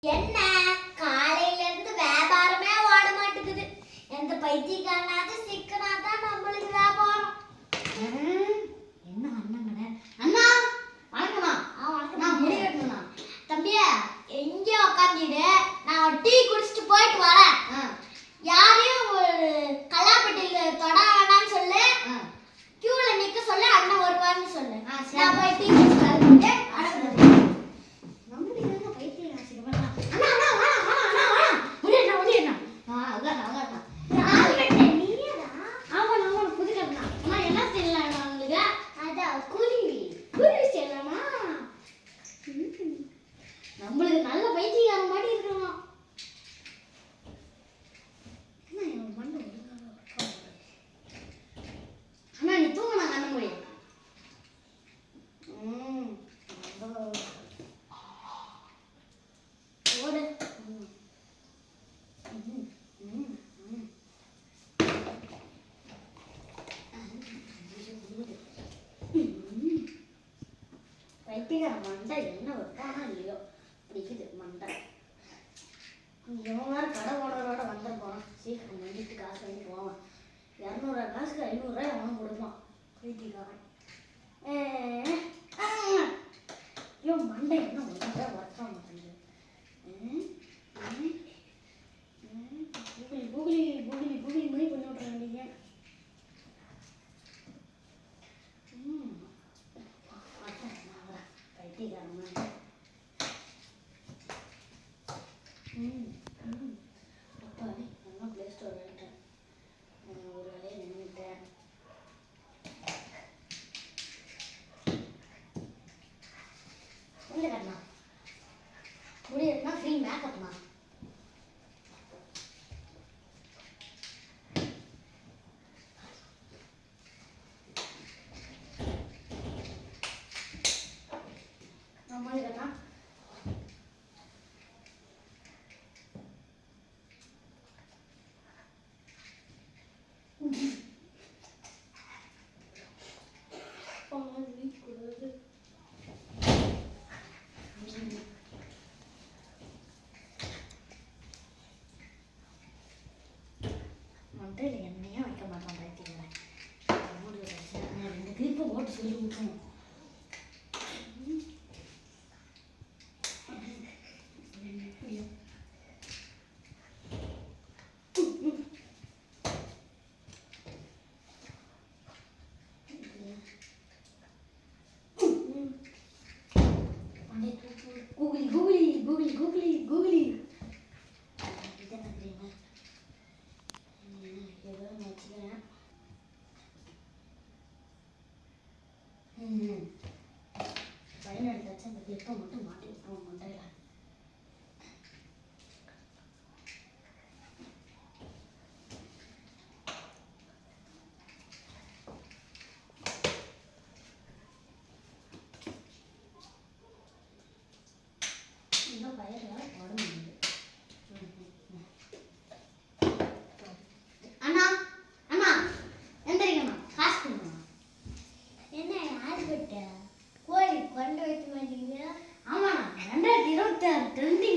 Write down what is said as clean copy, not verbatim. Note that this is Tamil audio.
என்ன காலையில இருந்து வியாபாரமே ஓட மாட்டேங்குது. எந்த பைத்தியக்காரனாவது சிக்கனா தான் நம்மளுக்கு வியாபாரம். என்ன அண்ணன் கடை? அண்ணா வணக்கம்மா. வணக்கம். நான் முடி வெட்டணும்ண்ணா. தம்பியா எங்கே உட்காந்துடு, நான் டீ குடிச்சிட்டு போயிட்டு வரேன். யாரையும் கல்லாப்பட்டியில் தொட வேணாம்னு சொல்லு, கியூல நிற்க சொல்லு, அண்ணன் வருவான்னு சொல்லு. நான் போய் டீ குடிச்சிட்டு வந்துட்டு நம்மளுக்கு நல்ல பைத்தியக்காரன் மாதிரி இருக்கணும். அண்ணா நீ தூங்க, நான் கண்ண முடியும். ஓடு. பைத்தியக்காரன் மண்டை என்ன வைப்பானா இல்லையோ பிடிக்குது மண்டை. இவன் வேறு கடை ஓனரோட வந்துருப்பான். சீக்கிரம் வந்துட்டு காசு வாங்கி போவான். 200 காசுக்கு 500 ரூபாய் அவனும் கொடுப்பான் பைத்தியக்காரன். ஐயோ மண்டை என்ன ஒன்றும் ஒர்க் ஆக மாட்டேங்குது. கூகுளி கூகுளி கூகுளி கூகுளி மாதிரி பண்ணி விட்ற வேண்டிய. பைத்தியக்காரன் அப்பாடி நல்லா ப்ளே ஸ்டோர் வேண்டேன். ஒரு வேலையை நின்றுட்டேன். இல்லை கண்ணா முடியுதுன்னா ஃப்ரீ மேக்கப்ண்ணா. நம்மளுக்கு கண்ணா மண்டையில் எண்ணெயே வைக்க மாட்டான் பைத்தியக்காரன். 2 கிளிப்பை ஓட்டு சொல்லி விட்டுருவோம். Googly googly googly googly googly இது என்ன தெரியுமா? ஏதோ வச்சுக்கிறேன். பையன் எடுத்தாச்சு. அந்த கிளிப்பை மட்டும் மாட்டி விட்டுருவோம் மண்டையில். இன்னும் பயிரெல்லாம் போட முடியுது. அண்ணா அண்ணா எந்திரிக்கண்ணா, காசு கொடுங்கண்ணா. என்ன யாரு கிட்ட கோழி கொண்டு வைக்க மாட்டேங்குது? ஆமாண்ணா 2026 ட்ரெண்டி